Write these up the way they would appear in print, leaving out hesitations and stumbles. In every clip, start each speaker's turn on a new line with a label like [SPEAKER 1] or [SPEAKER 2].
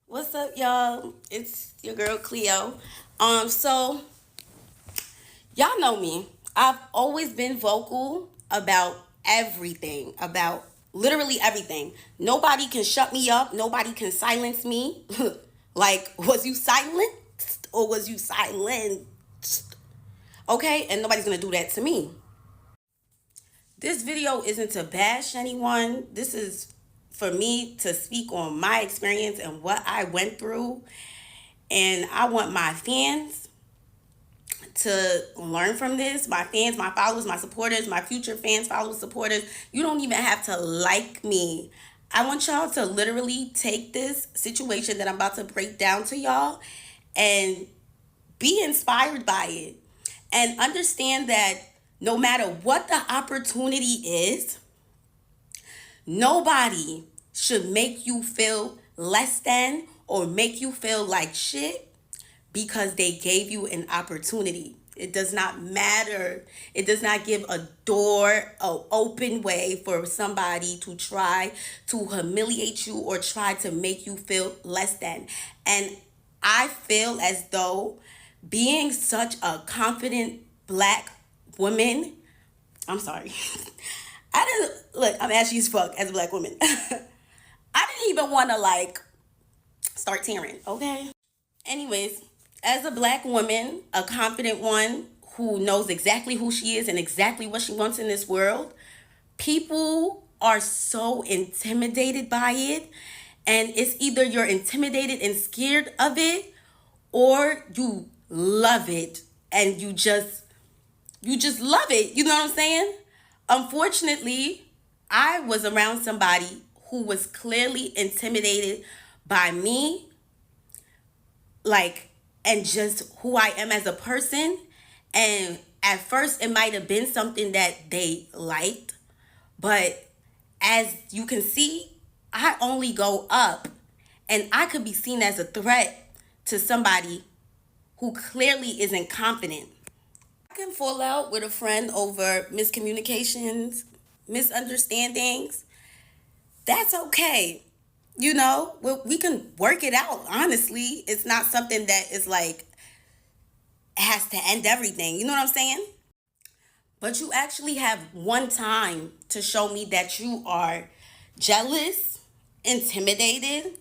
[SPEAKER 1] What's up, y'all? It's your girl Cleo. So y'all know me. I've always been vocal about everything, about literally everything. Nobody can shut me up. Nobody can silence me. Like, was you silenced or was you silenced? Okay, and nobody's gonna do that to me. This video isn't to bash anyone. This is for me to speak on my experience and what I went through. And I want my fans to learn from this. My fans, my followers, my supporters, my future fans, followers, supporters. You don't even have to like me. I want y'all to literally take this situation that I'm about to break down to y'all and be inspired by it. And understand that no matter what the opportunity is, nobody should make you feel less than or make you feel like shit because they gave you an opportunity. It does not matter. It does not give a door, an open way for somebody to try to humiliate you or try to make you feel less than. And I feel as though being such a confident black woman, I'm sorry. I didn't look, I'm ashy as fuck as a black woman. I didn't even want to like start tearing, okay? Anyways, as a black woman, a confident one who knows exactly who she is and exactly what she wants in this world, people are so intimidated by it. And it's either you're intimidated and scared of it or you love it and you just love it. You know what I'm saying? Unfortunately, I was around somebody who was clearly intimidated by me, like, and just who I am as a person. And at first, it might have been something that they liked, but as you can see, I only go up, and I could be seen as a threat to somebody who clearly isn't confident. I can fall out with a friend over miscommunications, misunderstandings. That's okay. You know, we can work it out. Honestly, it's not something that is like has to end everything. You know what I'm saying? But you actually have one time to show me that you are jealous, intimidated,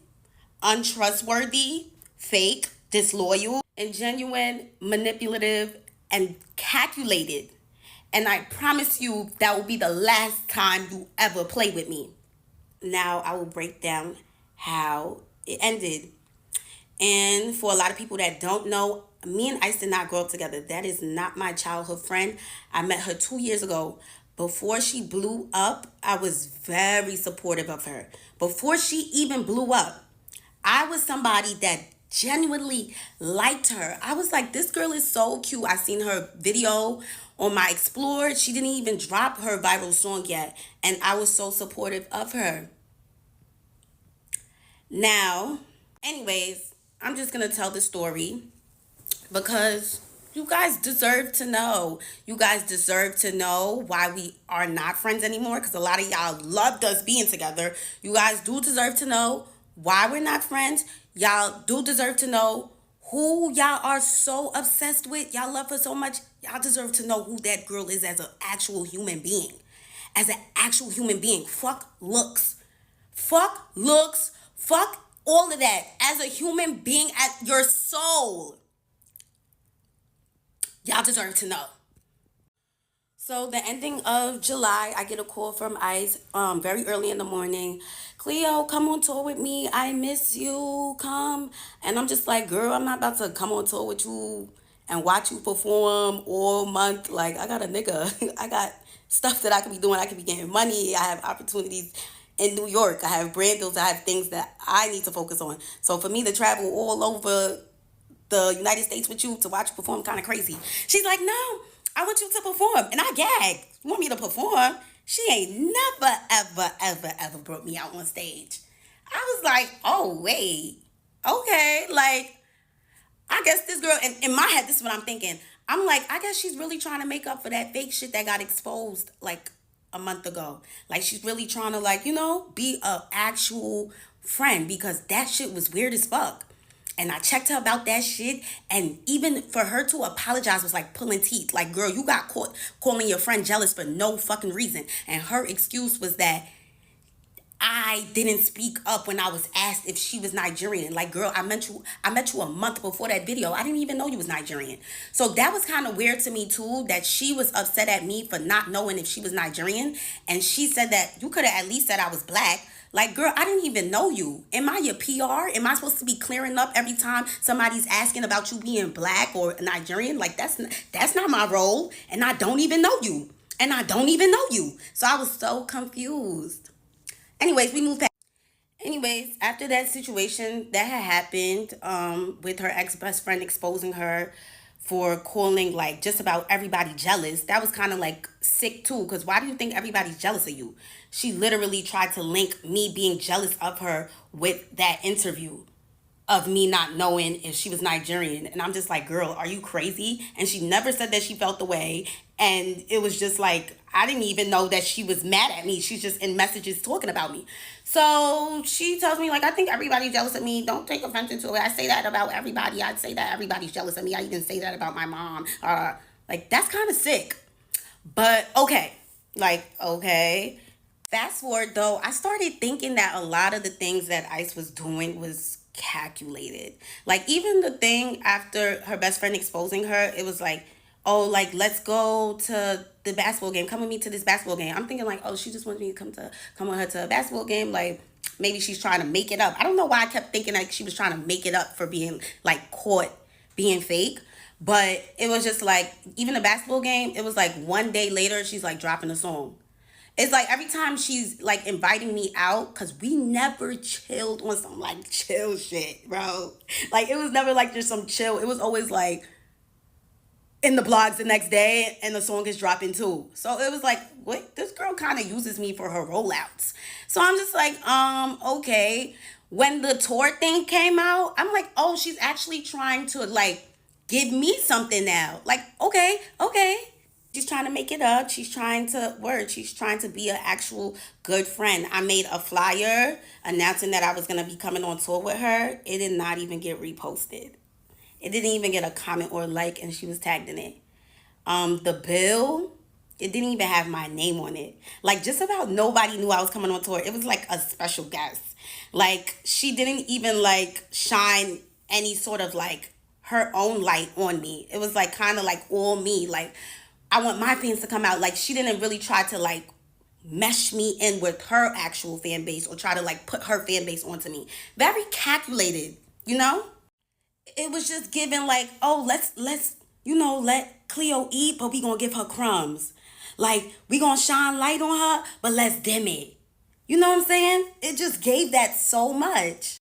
[SPEAKER 1] untrustworthy, fake, disloyal, and genuine, manipulative, and calculated. And I promise you that will be the last time you ever play with me. Now I will break down how it ended. And for a lot of people that don't know, me and Ice did not grow up together. That is not my childhood friend. I met her 2 years ago. Before she blew up, I was very supportive of her. Before she even blew up, I was somebody that genuinely liked her. I was like, this girl is so cute. I seen her video on my Explore. She didn't even drop her viral song yet. And I was so supportive of her. Now, anyways, I'm just going to tell the story because you guys deserve to know. You guys deserve to know why we are not friends anymore because a lot of y'all loved us being together. You guys do deserve to know why we're not friends. Y'all do deserve to know who y'all are so obsessed with. Y'all love her so much. Y'all deserve to know who that girl is as an actual human being. As an actual human being. Fuck looks. Fuck looks. Fuck all of that. As a human being, at your soul. Y'all deserve to know. So the ending of July, I get a call from Ice very early in the morning. Cleo, come on tour with me. I miss you. Come. And I'm just like, girl, I'm not about to come on tour with you and watch you perform all month. Like, I got a nigga. I got stuff that I could be doing. I could be getting money. I have opportunities in New York. I have brand deals. I have things that I need to focus on. So for me to travel all over the United States with you to watch you perform kind of crazy. She's like, no, I want you to perform. And I gagged. You want me to perform? She ain't never, ever, ever, ever brought me out on stage. I was like, oh, wait. Okay. Like, I guess this girl, and in my head, this is what I'm thinking. I'm like, I guess she's really trying to make up for that fake shit that got exposed like a month ago. Like she's really trying to like, be a actual friend because that shit was weird as fuck. And I checked her about that shit. And even for her to apologize was like pulling teeth. Like, girl, you got caught calling your friend jealous for no fucking reason. And her excuse was that I didn't speak up when I was asked if she was Nigerian. Like, girl, I met you a month before that video. I didn't even know you was Nigerian. So that was kind of weird to me too, that she was upset at me for not knowing if she was Nigerian. And she said that you could have at least said I was black. Like, girl, I didn't even know you. Am I your PR? Am I supposed to be clearing up every time somebody's asking about you being black or Nigerian? Like, that's not my role. And I don't even know you. And I don't even know you. So I was so confused. Anyways, we moved past. Anyways, after that situation that had happened, with her ex best friend exposing her for calling like just about everybody jealous, that was kind of like sick too. Because why do you think everybody's jealous of you? She literally tried to link me being jealous of her with that interview of me not knowing if she was Nigerian. And I'm just like, girl, are you crazy? And she never said that she felt the way. And it was just like, I didn't even know that she was mad at me. She's just in messages talking about me. So she tells me, like, I think everybody's jealous of me. Don't take offense to it. I say that about everybody. I'd say that everybody's jealous of me. I even say that about my mom. Like, that's kind of sick. But okay. Like, okay. Fast forward though, I started thinking that a lot of the things that Ice was doing was calculated. Like even the thing after her best friend exposing her, it was like, oh, like let's go to the basketball game. Come with me to this basketball game. I'm thinking like, oh, she just wanted me to come with her to a basketball game. Like maybe she's trying to make it up. I don't know why I kept thinking like she was trying to make it up for being like caught being fake. But it was just like, even the basketball game, it was like one day later, she's like dropping a song. It's like every time she's like inviting me out, because we never chilled on some like chill shit, bro. Like it was never like just some chill. It was always like in the blogs the next day and the song is dropping too. So it was like, what? This girl kind of uses me for her rollouts. So I'm just like, okay. When the tour thing came out, I'm like, oh, she's actually trying to like give me something now. Like, okay, okay. She's trying to make it up. She's trying to work. She's trying to be an actual good friend. I made a flyer announcing that I was going to be coming on tour with her. It did not even get reposted. It didn't even get a comment or like, and she was tagged in it. The bill, it didn't even have my name on it. Like, just about nobody knew I was coming on tour. It was like a special guest. Like, she didn't even like shine any sort of like her own light on me. It was like kind of like all me. Like, I want my fans to come out. Like, she didn't really try to like mesh me in with her actual fan base or try to like put her fan base onto me. Very calculated, you know? It was just given like, oh, let's let Cleo eat, but we gonna give her crumbs. Like, we gonna shine light on her, but let's dim it. You know what I'm saying? It just gave that so much.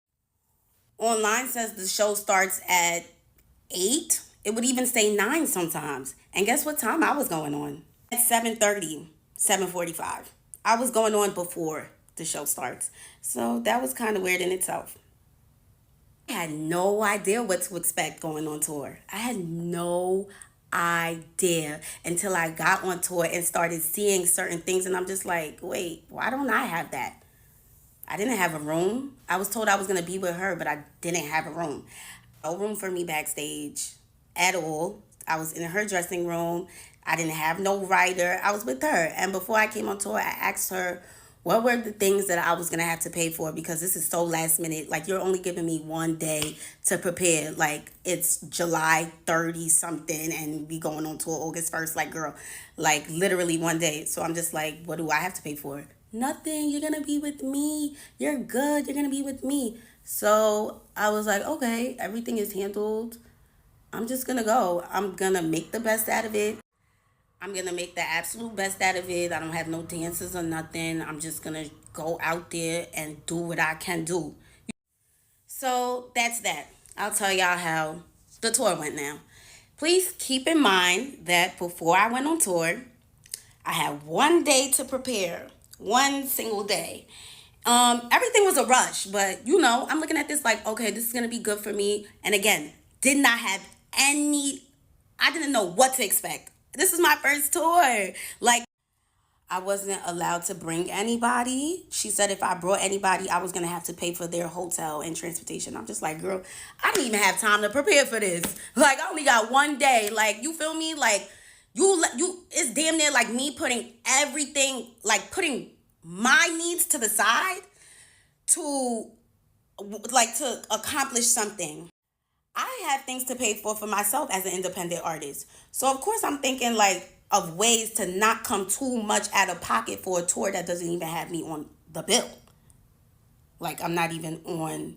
[SPEAKER 1] Online says the show starts at 8. It would even say 9 sometimes. And guess what time I was going on? At 7:30, 7:45. I was going on before the show starts. So that was kind of weird in itself. I had no idea what to expect going on tour. I had no idea until I got on tour and started seeing certain things. And I'm just like, wait, why don't I have that? I didn't have a room. I was told I was going to be with her, but I didn't have a room. No room for me backstage at all. I was in her dressing room. I didn't have no writer. I was with her. And before I came on tour, I asked her what were the things that I was going to have to pay for, because this is so last minute. Like, you're only giving me one day to prepare. Like, it's July 30 something and we going on tour August 1st. Like, girl, like literally one day. So I'm just like, what do I have to pay for? Nothing. You're going to be with me. You're good. You're going to be with me. So I was like, okay, everything is handled. I'm just going to go. I'm going to make the best out of it. I'm going to make the absolute best out of it. I don't have no dances or nothing. I'm just going to go out there and do what I can do. So that's that. I'll tell y'all how the tour went now. Please keep in mind that before I went on tour, I had one day to prepare. One single day. Everything was a rush, but I'm looking at this like, okay, this is going to be good for me. And again, did not have I didn't know what to expect. This is my first tour. Like, I wasn't allowed to bring anybody. She said if I brought anybody, I was gonna have to pay for their hotel and transportation. I'm just like, girl, I didn't even have time to prepare for this. Like, I only got one day. Like, you feel me? Like, it's damn near like me putting everything, like putting my needs to the side to, like, to accomplish something. I have things to pay for myself as an independent artist. So of course I'm thinking like of ways to not come too much out of pocket for a tour that doesn't even have me on the bill. Like, I'm not even on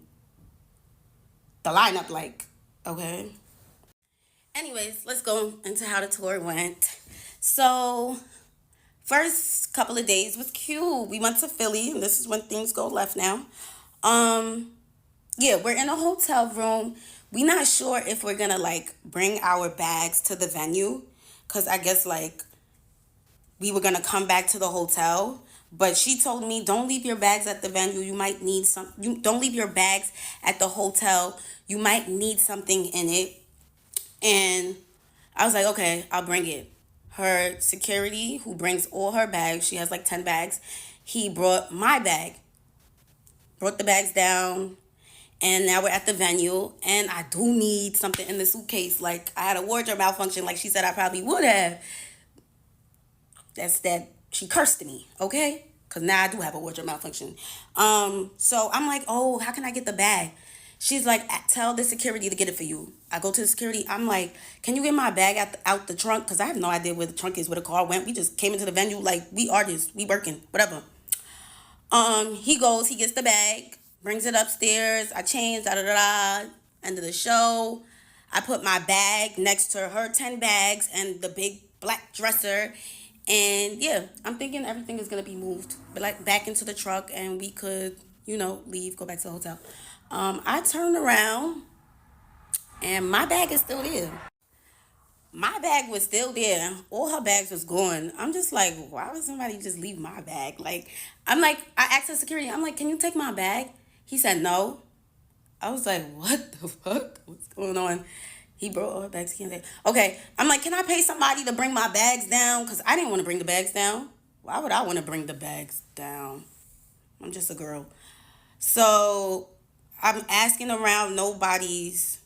[SPEAKER 1] the lineup, like, okay. Anyways, let's go into how the tour went. So first couple of days was cute. We went to Philly, and this is when things go left now. Um yeah, we're in a hotel room. We not sure if we're gonna like bring our bags to the venue, because I guess like we were gonna come back to the hotel. But she told me, don't leave your bags at the venue. You might need some. You don't leave your bags at the hotel. You might need something in it. And I was like, okay, I'll bring it. Her security, who brings all her bags, she has like 10 bags. He brought my bag, brought the bags down, and now we're at the venue, and I do need something in the suitcase. Like, I had a wardrobe malfunction, like she said I probably would have. That's that she cursed me, okay? Because now I do have a wardrobe malfunction. So I'm like, oh, how can I get the bag? She's like, tell the security to get it for you. I go to the security. I'm like, can you get my bag out the trunk? Because I have no idea where the trunk is, where the car went. We just came into the venue like we artists, we working, whatever. He goes, he gets the bag, brings it upstairs. I change, da da da da. End of the show. I put my bag next to her 10 bags and the big black dresser. And yeah, I'm thinking everything is gonna be moved, but like back into the truck, and we could, leave, go back to the hotel. I turned around, and my bag is still there. My bag was still there. All her bags was gone. I'm just like, why would somebody just leave my bag? Like, I'm like, I asked the security, I'm like, can you take my bag? He said no. I was like, what the fuck? What's going on? He brought all her bags. He can't take. Okay, I'm like, can I pay somebody to bring my bags down? Because I didn't want to bring the bags down. Why would I want to bring the bags down? I'm just a girl. So I'm asking around, nobody's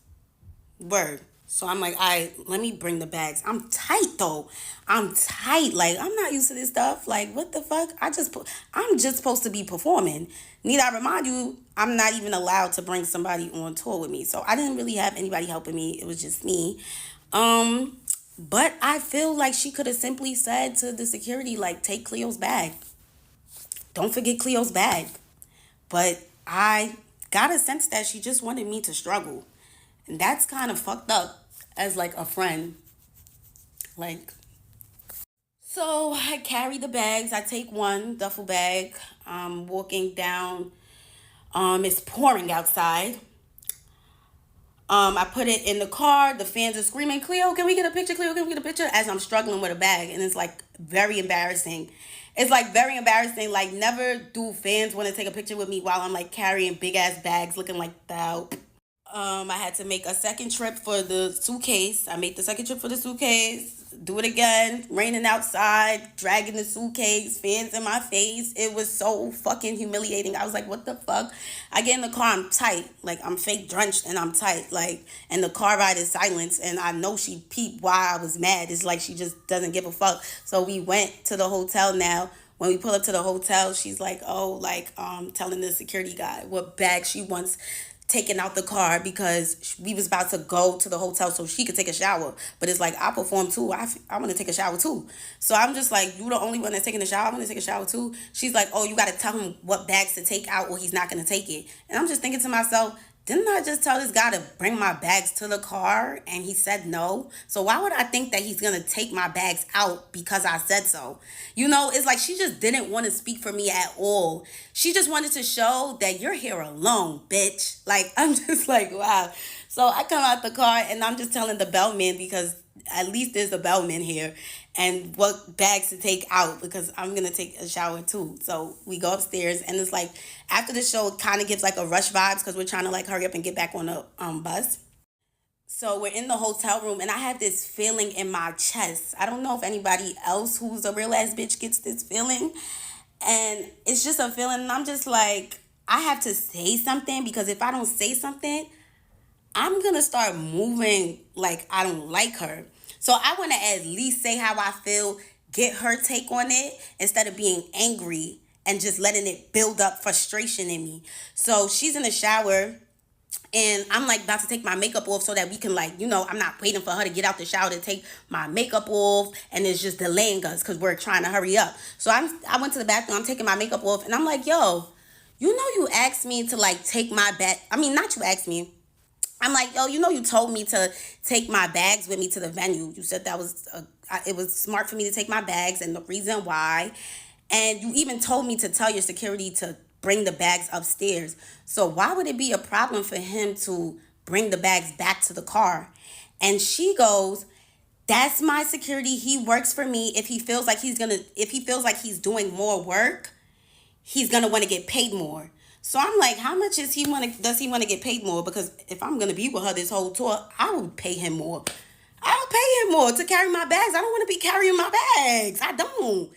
[SPEAKER 1] word. So I'm like, all right, let me bring the bags. I'm tight though. I'm tight. Like, I'm not used to this stuff. Like, what the fuck? I'm just supposed to be performing. Need I remind you, I'm not even allowed to bring somebody on tour with me. So I didn't really have anybody helping me. It was just me. But I feel like she could have simply said to the security, like, take Cleo's bag. Don't forget Cleo's bag. But I got a sense that she just wanted me to struggle. And that's kind of fucked up as like a friend. Like, so I carry the bags. I take one duffel bag. I'm walking down. It's pouring outside. I put it in the car. The fans are screaming, Cleo, can we get a picture? Cleo, can we get a picture? As I'm struggling with a bag. And it's like very embarrassing. It's like very embarrassing. Like, never do fans want to take a picture with me while I'm like carrying big ass bags looking like that. I had to make a second trip for the suitcase. I made the second trip for the suitcase. Do it again. Raining outside, dragging the suitcase, fans in my face. It was so fucking humiliating. I was like, what the fuck? I get in the car, I'm tight. Like, I'm fake drenched and I'm tight. Like, and the car ride is silence. And I know she peeped why I was mad. It's like she just doesn't give a fuck. So we went to the hotel now. When we pull up to the hotel, she's like, oh, like, telling the security guy what bag she wants taken out the car, because we was about to go to the hotel so she could take a shower. But it's like, I perform too. I want to take a shower too. So I'm just like, you the only one that's taking a shower? I want to take a shower too. She's like, oh, you got to tell him what bags to take out or he's not going to take it. And I'm just thinking to myself, didn't I just tell this guy to bring my bags to the car and he said no? So why would I think that he's going to take my bags out because I said so? It's like she just didn't want to speak for me at all. She just wanted to show that you're here alone, bitch. Like, I'm just like, wow. So I come out the car and I'm just telling the bellman, because at least there's a bellman here, and what bags to take out, because I'm going to take a shower too. So we go upstairs, and it's like after the show, it kind of gives like a rush vibes because we're trying to like hurry up and get back on the bus. So we're in the hotel room, and I have this feeling in my chest. I don't know if anybody else who's a real ass bitch gets this feeling. And it's just a feeling, and I'm just like, I have to say something, because if I don't say something, I'm gonna start moving like I don't like her. So I wanna at least say how I feel, get her take on it, instead of being angry and just letting it build up frustration in me. So she's in the shower, and I'm like about to take my makeup off so that we can, like, I'm not waiting for her to get out the shower to take my makeup off, and it's just delaying us because we're trying to hurry up. So I went to the bathroom, I'm taking my makeup off, and I'm like, yo, you asked me to, like, take my bag. I mean, not you asked me. I'm like, yo, you told me to take my bags with me to the venue. You said that it was smart for me to take my bags, and the reason why. And you even told me to tell your security to bring the bags upstairs. So why would it be a problem for him to bring the bags back to the car? And she goes, that's my security. He works for me. If he feels like he's doing more work, he's gonna want to get paid more. So I'm like, how much does he want to get paid more? Because if I'm gonna be with her this whole tour, I would pay him more. I'll pay him more to carry my bags. I don't want to be carrying my bags. I don't.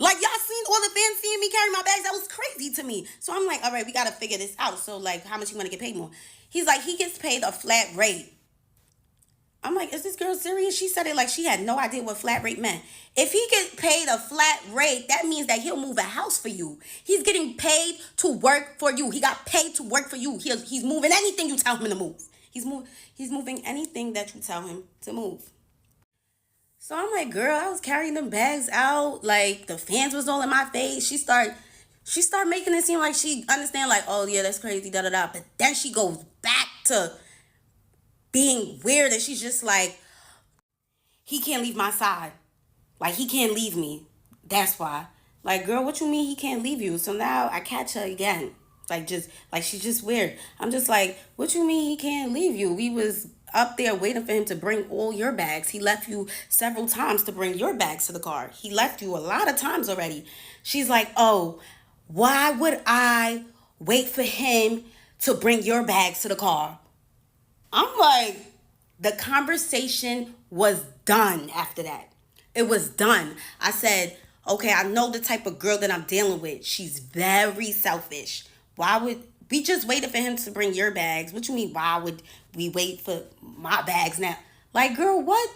[SPEAKER 1] Like, y'all seen all the fans seeing me carry my bags? That was crazy to me. So I'm like, all right, we gotta figure this out. So, like, how much you want to get paid more? He's like, he gets paid a flat rate. I'm like, is this girl serious? She said it like she had no idea what flat rate meant. If he gets paid a flat rate, that means that he'll move a house for you. He's getting paid to work for you. He got paid to work for you. He's moving anything you tell him to move. He's moving anything that you tell him to move. So I'm like, girl, I was carrying them bags out. Like, the fans was all in my face. She start making it seem like she understand, like, oh yeah, that's crazy, da da da. But then she goes back to being weird, and she's just like, he can't leave my side. Like, he can't leave me. That's why. Like, girl, what you mean he can't leave you? So now I catch her again. Like, she's just weird. I'm just like, what you mean he can't leave you? We was up there waiting for him to bring all your bags. He left you several times to bring your bags to the car. He left you a lot of times already. She's like, oh, why would I wait for him to bring your bags to the car? I'm like, the conversation was done after that. It was done. I said, okay, I know the type of girl that I'm dealing with. She's very selfish. Why would we just waited for him to bring your bags? What you mean, why would we wait for my bags now? Like, girl, what?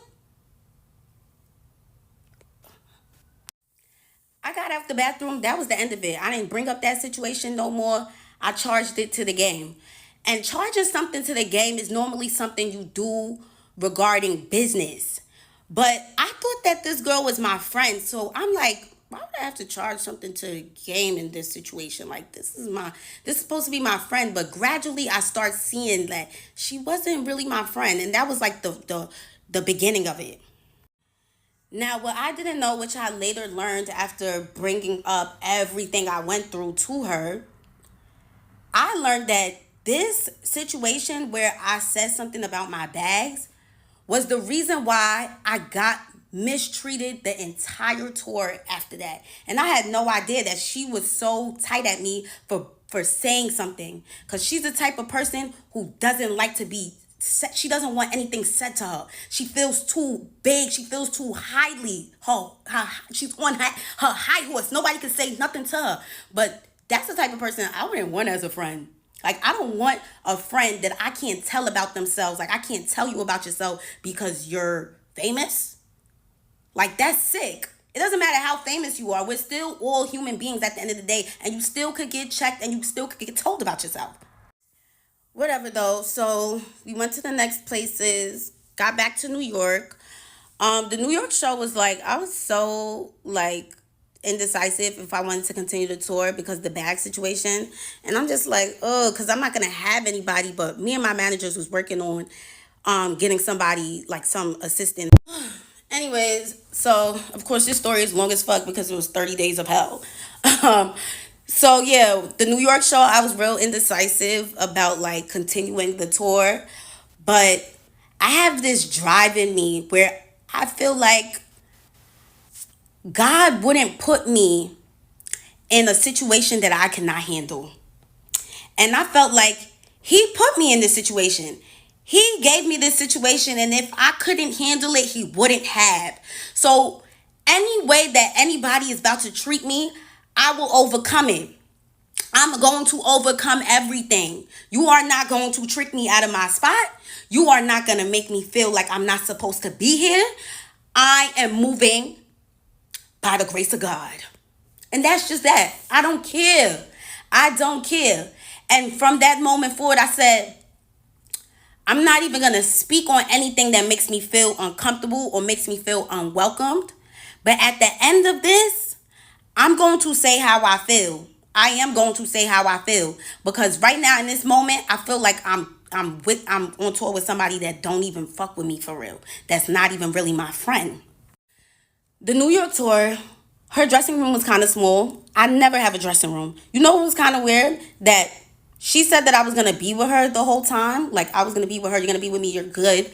[SPEAKER 1] I got out the bathroom. That was the end of it. I didn't bring up that situation no more. I charged it to the game. And charging something to the game is normally something you do regarding business. But I thought that this girl was my friend. So I'm like, why would I have to charge something to the game in this situation? Like, this is supposed to be my friend. But gradually I start seeing that she wasn't really my friend. And that was like the beginning of it. Now, what I didn't know, which I later learned after bringing up everything I went through to her, I learned that this situation where I said something about my bags was the reason why I got mistreated the entire tour after that. And I had no idea that she was so tight at me for saying something, because she's the type of person who doesn't like to be said. She doesn't want anything said to her. She feels too big. She feels too highly. She's on her high horse. Nobody can say nothing to her. But that's the type of person I wouldn't want as a friend. Like, I don't want a friend that I can't tell about themselves. Like, I can't tell you about yourself because you're famous. Like, that's sick. It doesn't matter how famous you are. We're still all human beings at the end of the day. And you still could get checked, and you still could get told about yourself. Whatever, though. So we went to the next places, got back to New York. The New York show was like, I was so, like, indecisive if I wanted to continue the tour because the bag situation. And I'm just like, oh, because I'm not going to have anybody, but me and my managers was working on getting somebody, like some assistant. Anyways, so of course this story is long as fuck because it was 30 days of hell. um, so yeah, the New York show, I was real indecisive about, like, continuing the tour, but I have this drive in me where I feel like God wouldn't put me in a situation that I cannot handle. And I felt like he put me in this situation. He gave me this situation, and if I couldn't handle it, he wouldn't have. So, any way that anybody is about to treat me, I will overcome it. I'm going to overcome everything. You are not going to trick me out of my spot. You are not going to make me feel like I'm not supposed to be here. I am moving by the grace of God. And that's just that. I don't care. I don't care. And from that moment forward, I said, I'm not even going to speak on anything that makes me feel uncomfortable or makes me feel unwelcomed. But at the end of this, I'm going to say how I feel. I am going to say how I feel, because right now in this moment, I feel like I'm on tour with somebody that don't even fuck with me for real. That's not even really my friend. The New York tour, her dressing room was kind of small. I never have a dressing room. You know what was kind of weird? That she said that I was going to be with her the whole time. Like, I was going to be with her. You're going to be with me. You're good.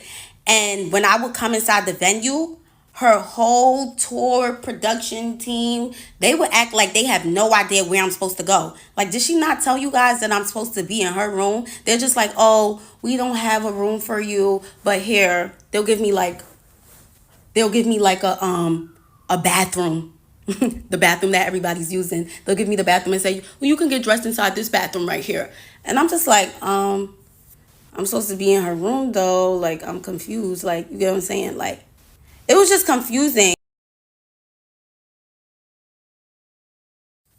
[SPEAKER 1] And when I would come inside the venue, her whole tour production team, they would act like they have no idea where I'm supposed to go. Like, did she not tell you guys that I'm supposed to be in her room? They're just like, oh, we don't have a room for you, but here, they'll give me like a bathroom. The bathroom that everybody's using. They'll give me the bathroom and say, well, you can get dressed inside this bathroom right here. And I'm just like, I'm supposed to be in her room though. Like, I'm confused. Like, you get what I'm saying? Like, it was just confusing.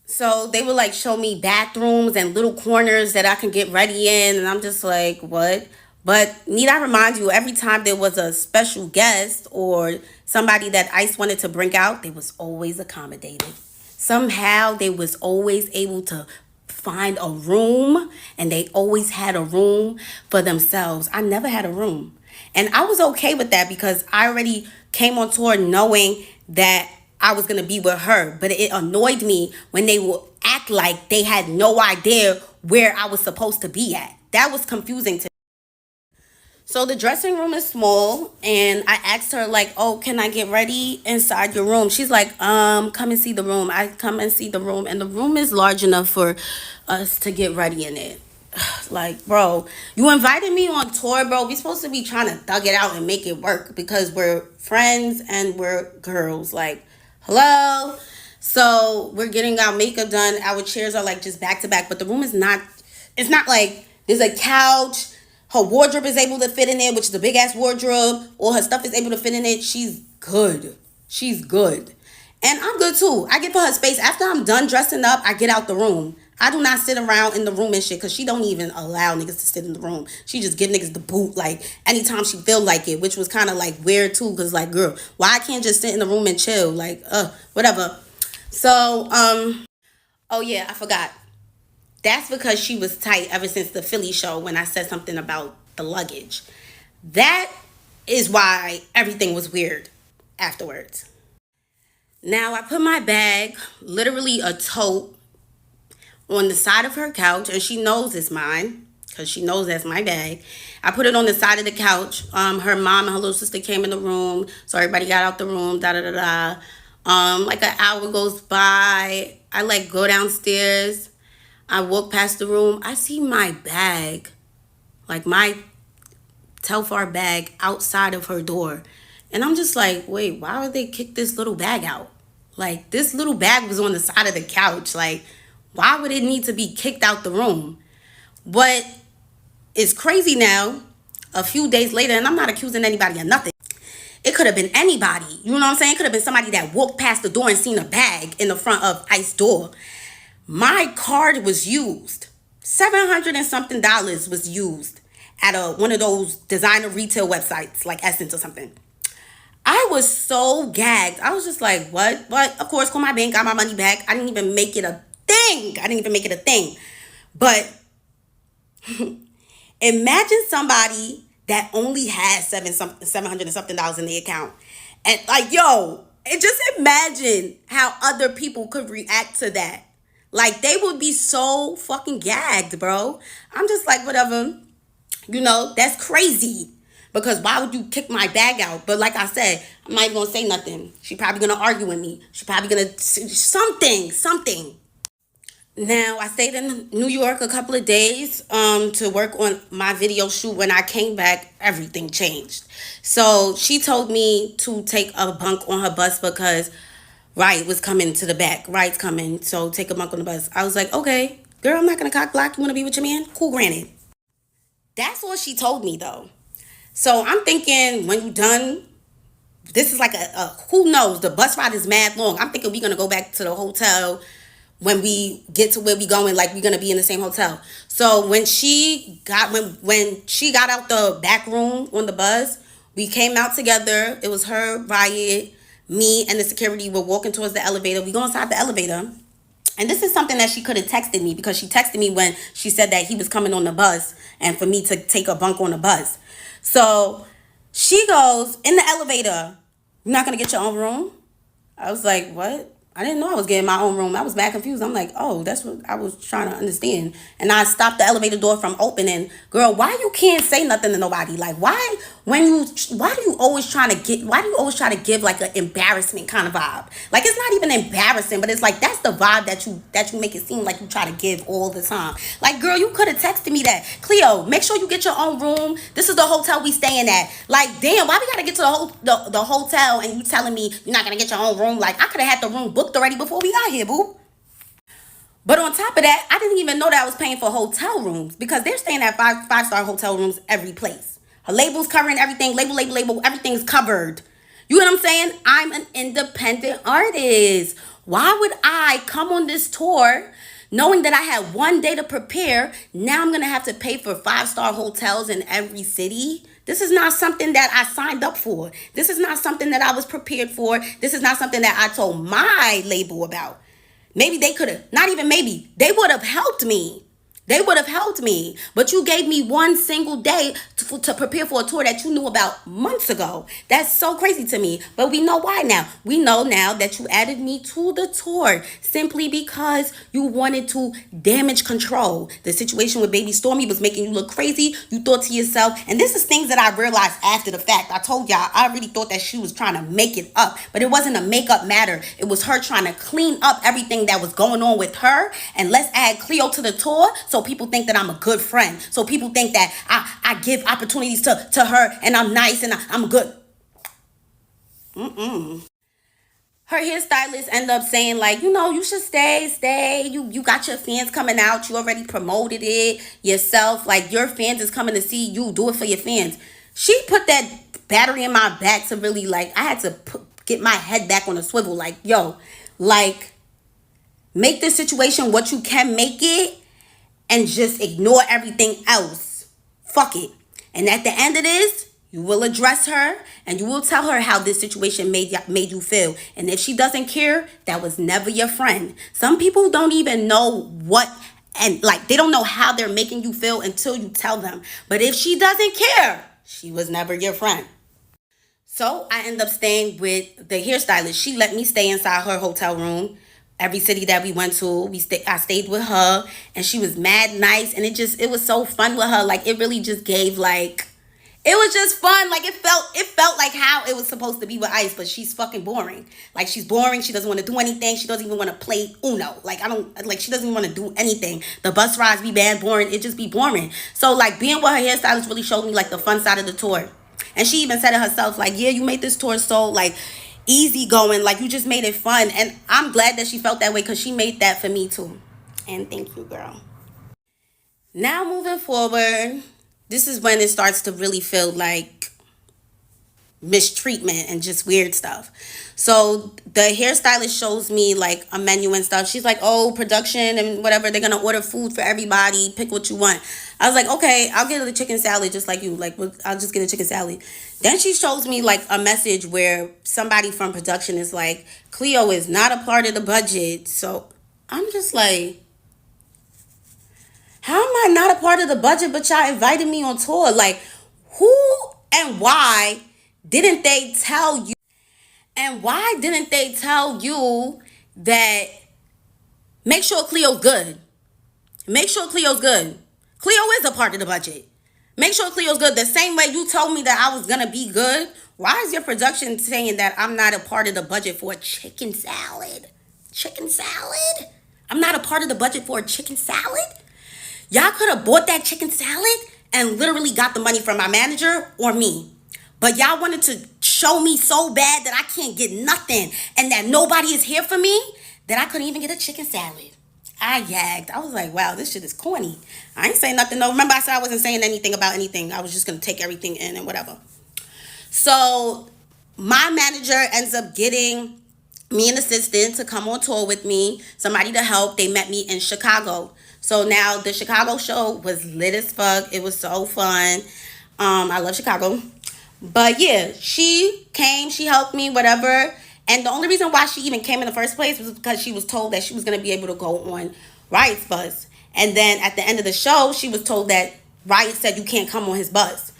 [SPEAKER 1] So they would like show me bathrooms and little corners that I can get ready in. And I'm just like, what? But need I remind you, every time there was a special guest or somebody that ICE wanted to bring out, they was always accommodated. Somehow they was always able to find a room, and they always had a room for themselves. I never had a room. And I was okay with that because I already came on tour knowing that I was going to be with her. But it annoyed me when they would act like they had no idea where I was supposed to be at. That was confusing to me. So the dressing room is small, and I asked her like, "Oh, can I get ready inside your room?" She's like, come and see the room." I come and see the room, and the room is large enough for us to get ready in it. Like, bro, you invited me on tour, bro. We supposed to be trying to thug it out and make it work because we're friends and we're girls. Like, hello. So we're getting our makeup done. Our chairs are like just back to back, but the room is not. It's not like there's a couch. Her wardrobe is able to fit in there, which is a big ass wardrobe. All her stuff is able to fit in it. She's good. She's good. And I'm good too. I give her space. After I'm done dressing up, I get out the room. I do not sit around in the room and shit because she don't even allow niggas to sit in the room. She just give niggas the boot like anytime she feel like it, which was kind of like weird too because like, girl, why I can't just sit in the room and chill? Like, whatever. So, oh yeah, I forgot. That's because she was tight ever since the Philly show when I said something about the luggage. That is why everything was weird afterwards. Now I put my bag, literally a tote, on the side of her couch, and she knows it's mine because she knows that's my bag. I put it on the side of the couch. Her mom and her little sister came in the room, so everybody got out the room. Da da da da. Like an hour goes by. I like go downstairs. I walk past the room. I see my bag, like my Telfar bag, outside of her door, and I'm just like, wait, why would they kick this little bag out? Like, this little bag was on the side of the couch. Like, why would it need to be kicked out the room? But it's crazy now, a few days later, and I'm not accusing anybody of nothing. It could have been anybody. You know what I'm saying? It could have been somebody that walked past the door and seen a bag in the front of Ice door. My card was used. $700 and something was used at one of those designer retail websites like Essence or something. I was so gagged. I was just like, what? But of course, called my bank, got my money back. I didn't even make it a thing. But imagine somebody that only has $700 and something in the account. And like, yo, and just imagine how other people could react to that. Like, they would be so fucking gagged, bro. I'm just like, whatever. You know, that's crazy. Because why would you kick my bag out? But like I said, I'm not even going to say nothing. She probably going to argue with me. She probably going to something. Now, I stayed in New York a couple of days to work on my video shoot. When I came back, everything changed. So she told me to take a bunk on her bus because Riot was coming to the back. Riot's coming, so take a bunk on the bus. I was like, okay, girl, I'm not gonna cock block. You wanna be with your man? Cool, granted. That's what she told me though. So I'm thinking when you done, this is like a who knows, the bus ride is mad long. I'm thinking we're gonna go back to the hotel when we get to where we going, like we're gonna be in the same hotel. So when she got out the back room on the bus, we came out together. It was her, Riot, me, and the security were walking towards the elevator. We go inside the elevator. And this is something that she could have texted me, because she texted me when she said that he was coming on the bus and for me to take a bunk on the bus. So she goes, in the elevator, you're not going to get your own room? I was like, what? I didn't know I was getting my own room. I was mad confused. I'm like, oh, that's what I was trying to understand. And I stopped the elevator door from opening. Girl, why you can't say nothing to nobody? Like, why do you always try to give like an embarrassment kind of vibe? Like, it's not even embarrassing, but it's like, that's the vibe that you make it seem like you try to give all the time. Like, girl, you could have texted me that. Cleo, make sure you get your own room. This is the hotel we staying at. Like, damn, why we gotta get to the hotel and you telling me you're not gonna get your own room? Like, I could have had the room booked already before we got here, boo. But on top of that, I didn't even know that I was paying for hotel rooms, because they're staying at five-star hotel rooms every place. Her label's covering everything. Label. Everything's covered. You know what I'm saying? I'm an independent artist. Why would I come on this tour knowing that I had one day to prepare? Now I'm going to have to pay for five-star hotels in every city. This is not something that I signed up for. This is not something that I was prepared for. This is not something that I told my label about. Maybe they could have, not even maybe, they would have helped me. They would have helped me. But you gave me one single day to prepare for a tour that you knew about months ago. That's so crazy to me. But we know why now. We know now that you added me to the tour simply because you wanted to damage control. The situation with Baby Stormy was making you look crazy. You thought to yourself, and this is things that I realized after the fact. I told y'all, I really thought that she was trying to make it up. But it wasn't a makeup matter. It was her trying to clean up everything that was going on with her. And let's add Cleo to the tour so people think that I'm a good friend. So people think that I give opportunities to her and I'm nice and I'm good. Her hairstylist end up saying like, you should stay. You got your fans coming out. You already promoted it yourself. Like, your fans is coming to see you. Do it for your fans. She put that battery in my back to really, like, I had to get my head back on a swivel. Like, yo, like, make this situation what you can make it and just ignore everything else. Fuck it. And at the end of this, you will address her and you will tell her how this situation made you feel. And if she doesn't care, that was never your friend. Some people don't even know and like, they don't know how they're making you feel until you tell them. But if she doesn't care, she was never your friend. So I end up staying with the hairstylist. She let me stay inside her hotel room. Every city that we went to, I stayed with her, and she was mad nice, and it was so fun with her. Like, it really just gave, like, it was just fun. Like, it felt like how it was supposed to be with Ice, but she's fucking boring. Like, she's boring. She doesn't want to do anything. She doesn't even want to play Uno. Like, she doesn't even want to do anything. The bus rides be bad, boring. It just be boring. So, like, being with her hairstylist really showed me, like, the fun side of the tour. And she even said it herself, like, yeah, you made this tour so, like, easy going, like, you just made it fun. And I'm glad that she felt that way, because she made that for me too. And thank you, girl. Now moving forward, this is when it starts to really feel like mistreatment and just weird stuff. So the hairstylist shows me like a menu and stuff. She's like, oh, production and whatever, they're gonna order food for everybody, pick what you want. I was like, okay, I'll get a chicken salad just like you. Like, I'll just get a chicken salad. Then she shows me like a message where somebody from production is like, Cleo is not a part of the budget. So I'm just like, how am I not a part of the budget, but y'all invited me on tour? Like, who and why didn't they tell you? And why didn't they tell you that make sure Cleo's good? Make sure Cleo's good. Cleo is a part of the budget. Make sure Cleo's good. The same way you told me that I was going to be good. Why is your production saying that I'm not a part of the budget for a chicken salad? Chicken salad? I'm not a part of the budget for a chicken salad. Y'all could have bought that chicken salad and literally got the money from my manager or me. But y'all wanted to show me so bad that I can't get nothing and that nobody is here for me that I couldn't even get a chicken salad. I yagged. I was like, wow, this shit is corny. I ain't saying nothing though. Remember I said I wasn't saying anything about anything. I was just going to take everything in and whatever. So my manager ends up getting me an assistant to come on tour with me, somebody to help. They met me in Chicago. So now the Chicago show was lit as fuck. It was so fun. I love Chicago. But yeah, she came, she helped me, whatever. And the only reason why she even came in the first place was because she was told that she was going to be able to go on Riot's bus. And then at the end of the show, she was told that Riot said you can't come on his bus.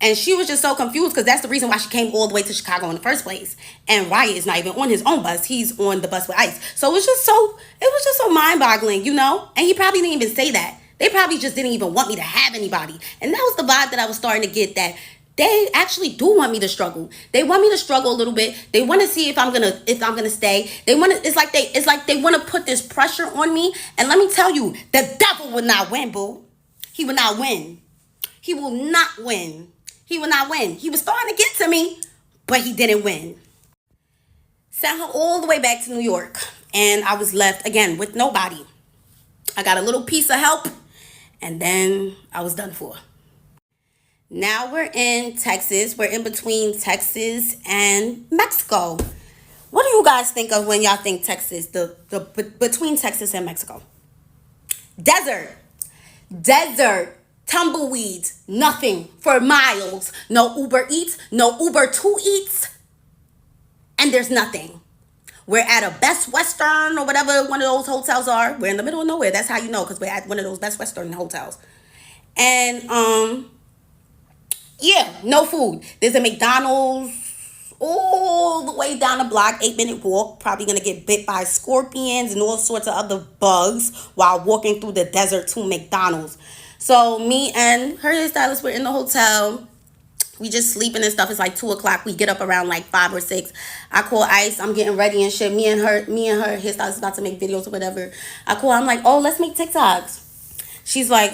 [SPEAKER 1] And she was just so confused because that's the reason why she came all the way to Chicago in the first place. And Riot is not even on his own bus. He's on the bus with Ice. So it was just so mind-boggling, you know? And he probably didn't even say that. They probably just didn't even want me to have anybody. And that was the vibe that I was starting to get, that they actually do want me to struggle. They want me to struggle a little bit. They want to see if I'm gonna stay. It's like they want to put this pressure on me. And let me tell you, the devil will not win, boo. He will not win. He will not win. He will not win. He was starting to get to me, but he didn't win. Sent her all the way back to New York, and I was left again with nobody. I got a little piece of help, and then I was done for. Now we're in Texas. We're in between Texas and Mexico. What do you guys think of when y'all think Texas, between Texas and Mexico? Desert. Tumbleweeds, nothing for miles. No Uber Eats, no Uber 2 Eats, and there's nothing. We're at a Best Western or whatever one of those hotels are. We're in the middle of nowhere. That's how you know, because we're at one of those Best Western hotels. And yeah, no food. There's a McDonald's all the way down the block, 8-minute walk. Probably gonna get bit by scorpions and all sorts of other bugs while walking through the desert to McDonald's. So me and her hairstylist were in the hotel. We just sleeping and stuff. It's like 2 o'clock. We get up around like 5 or 6. I call Ice. I'm getting ready and shit. Me and her hairstylist about to make videos or whatever. I'm like, oh, let's make TikToks. She's like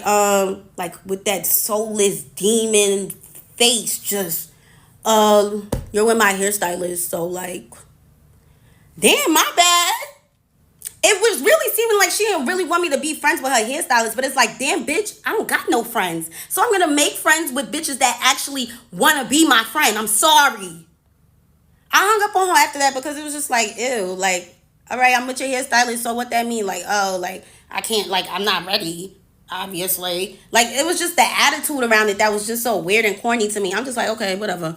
[SPEAKER 1] with that soulless demon face, just you're with my hairstylist, so like, damn, my bad. It was really seeming like she didn't really want me to be friends with her hairstylist, but it's like, damn, bitch, I don't got no friends. So I'm going to make friends with bitches that actually want to be my friend. I'm sorry. I hung up on her after that because it was just like, ew, like, all right, I'm with your hairstylist, so what that mean? Like, oh, like, I can't, like, I'm not ready, obviously. Like, it was just the attitude around it that was just so weird and corny to me. I'm just like, okay, whatever.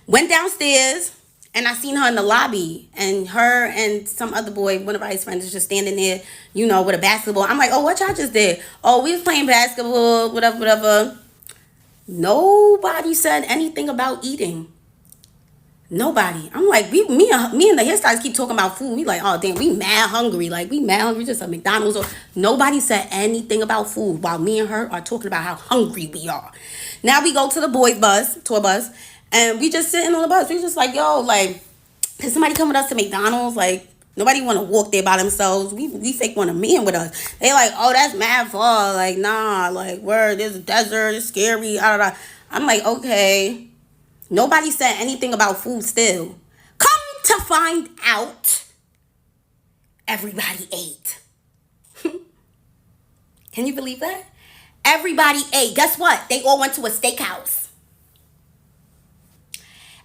[SPEAKER 1] Went downstairs. And I seen her in the lobby, and her and some other boy, one of Ice's friends, was just standing there, you know, with a basketball. I'm like, oh, what y'all just did? Oh, we was playing basketball, whatever. Nobody said anything about eating. Nobody. I'm like, me and the hairstylist keep talking about food. We like, oh, damn, we mad hungry. Like, we mad hungry, just at McDonald's. Or nobody said anything about food while me and her are talking about how hungry we are. Now we go to the boys' bus, tour bus. And we just sitting on the bus. We just like, yo, like, can somebody come with us to McDonald's? Like, nobody want to walk there by themselves. We fake want to meet with us. They like, oh, that's mad far. Like, nah, like, word, there's a desert, it's scary. I'm like, okay. Nobody said anything about food still. Come to find out, everybody ate. Can you believe that? Everybody ate. Guess what? They all went to a steakhouse.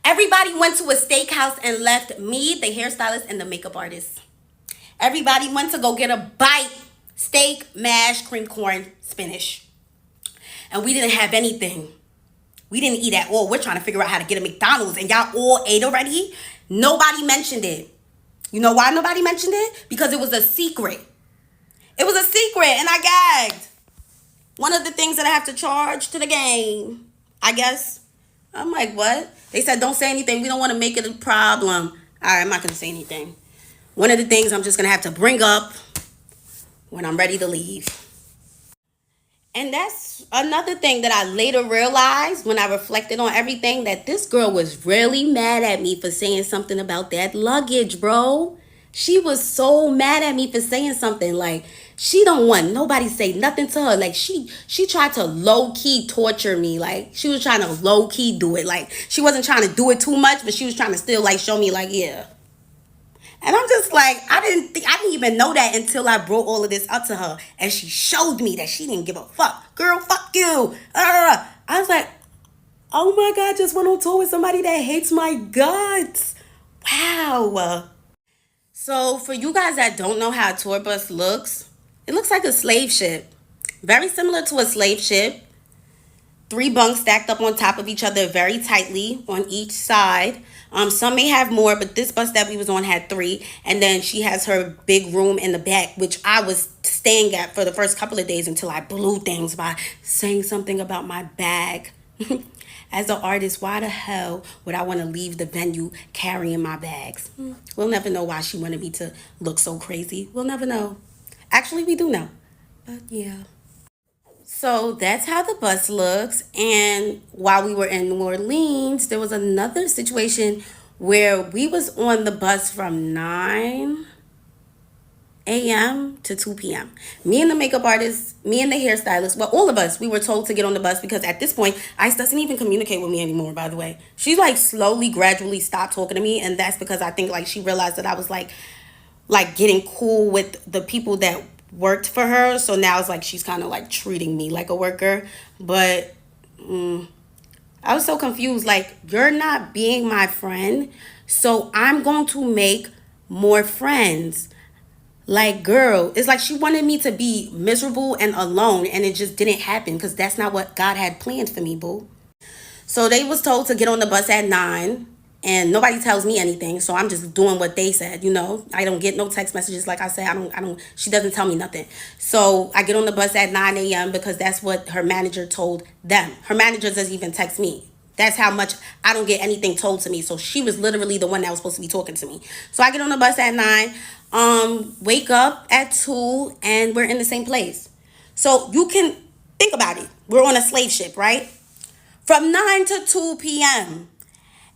[SPEAKER 1] Everybody went to a steakhouse and left me, the hairstylist, and the makeup artist. Everybody went to go get a bite. Steak, mash, cream corn, spinach. And we didn't have anything. We didn't eat at all. We're trying to figure out how to get a McDonald's. And y'all all ate already? Nobody mentioned it. You know why nobody mentioned it? Because it was a secret. It was a secret, and I gagged. One of the things that I have to charge to the game, I guess. I'm like, what? They said, don't say anything. We don't want to make it a problem. All right, I'm not going to say anything. One of the things I'm just going to have to bring up when I'm ready to leave. And that's another thing that I later realized when I reflected on everything, that this girl was really mad at me for saying something about that luggage, bro. She was so mad at me for saying something. Like, she don't want nobody say nothing to her. Like, she tried to low-key torture me. Like, she was trying to low-key do it. Like, she wasn't trying to do it too much, but she was trying to still like show me like, yeah. And I'm just like, I didn't even know that until I brought all of this up to her, and she showed me that she didn't give a fuck. Girl, fuck you. I was like, oh my God, just went on tour with somebody that hates my guts. Wow. So for you guys that don't know how a tour bus looks, it looks like a slave ship. Very similar to a slave ship. 3 bunks stacked up on top of each other very tightly on each side. Some may have more, but this bus that we was on had 3. And then she has her big room in the back, which I was staying at for the first couple of days until I blew things by saying something about my bag. As an artist, why the hell would I want to leave the venue carrying my bags? We'll never know why she wanted me to look so crazy. We'll never know. Actually, we do know. But yeah. So that's how the bus looks. And while we were in New Orleans, there was another situation where we was on the bus from 9 a.m. to 2 p.m. Me and the makeup artist, me and the hairstylist, well, all of us, we were told to get on the bus because at this point, Ice doesn't even communicate with me anymore, by the way. She like slowly, gradually stopped talking to me. And that's because I think like she realized that I was like getting cool with the people that worked for her. So now it's like she's kind of like treating me like a worker. But I was so confused. Like, you're not being my friend, so I'm going to make more friends. Like, girl, it's like she wanted me to be miserable and alone, and it just didn't happen because that's not what God had planned for me, boo. So they was told to get on the bus at 9, and nobody tells me anything, so I'm just doing what they said. I don't get no text messages. Like I said, I don't she doesn't tell me nothing. So I get on the bus at 9 a.m. because that's what her manager told them. Her manager doesn't even text me. That's how much I don't get anything told to me. So she was literally the one that was supposed to be talking to me. So I get on the bus at 9, wake up at 2, and we're in the same place. So you can think about it. We're on a slave ship, right? From 9 to 2 p.m.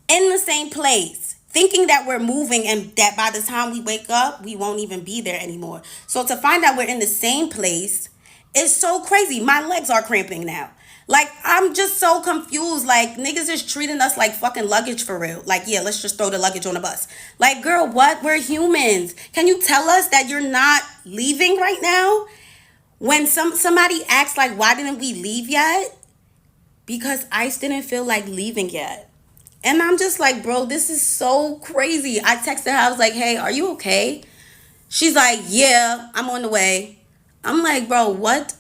[SPEAKER 1] in the same place, thinking that we're moving and that by the time we wake up, we won't even be there anymore. So to find out we're in the same place is so crazy. My legs are cramping now. Like, I'm just so confused. Like, niggas is treating us like fucking luggage for real. Like, yeah, let's just throw the luggage on the bus. Like, girl, what? We're humans. Can you tell us that you're not leaving right now? When somebody asks, like, why didn't we leave yet? Because Ice didn't feel like leaving yet. And I'm just like, bro, this is so crazy. I texted her. I was like, hey, are you okay? She's like, yeah, I'm on the way. I'm like, bro, what?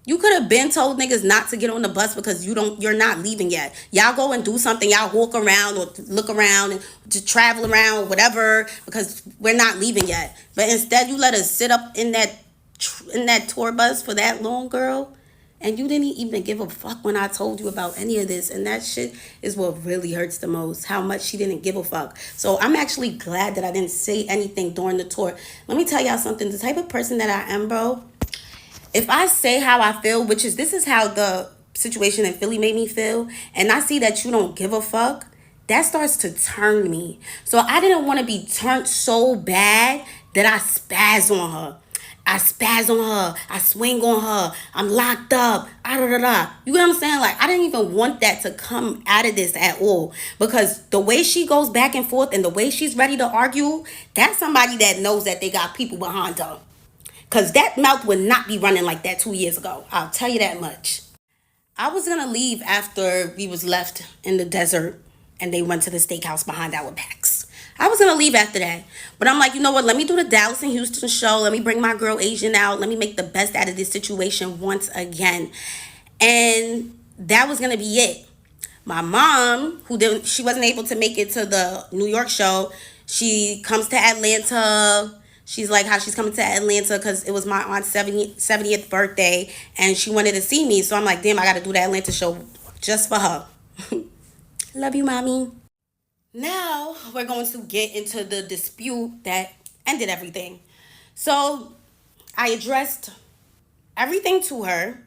[SPEAKER 1] You could have been told niggas not to get on the bus because you're not leaving yet. Y'all go and do something. Y'all walk around or look around and just travel around, whatever, because we're not leaving yet. But instead, you let us sit up in that tour bus for that long, girl. And you didn't even give a fuck when I told you about any of this. And that shit is what really hurts the most. How much she didn't give a fuck. So I'm actually glad that I didn't say anything during the tour. Let me tell y'all something. The type of person that I am, bro. If I say how I feel, this is how the situation in Philly made me feel. And I see that you don't give a fuck. That starts to turn me. So I didn't want to be turned so bad that I spaz on her. I spaz on her. I swing on her. I'm locked up. You know what I'm saying? Like, I didn't even want that to come out of this at all. Because the way she goes back and forth and the way she's ready to argue, that's somebody that knows that they got people behind her. Because that mouth would not be running like that 2 years ago. I'll tell you that much. I was going to leave after we was left in the desert and they went to the steakhouse behind our backs. I was going to leave after that. But I'm like, you know what? Let me do the Dallas and Houston show. Let me bring my girl Asian out. Let me make the best out of this situation once again. And that was going to be it. My mom, she wasn't able to make it to the New York show. She comes to Atlanta. She's like how she's coming to Atlanta because it was my aunt's 70th birthday. And she wanted to see me. So I'm like, damn, I got to do the Atlanta show just for her. Love you, mommy. Now we're going to get into the dispute that ended everything. So I addressed everything to her.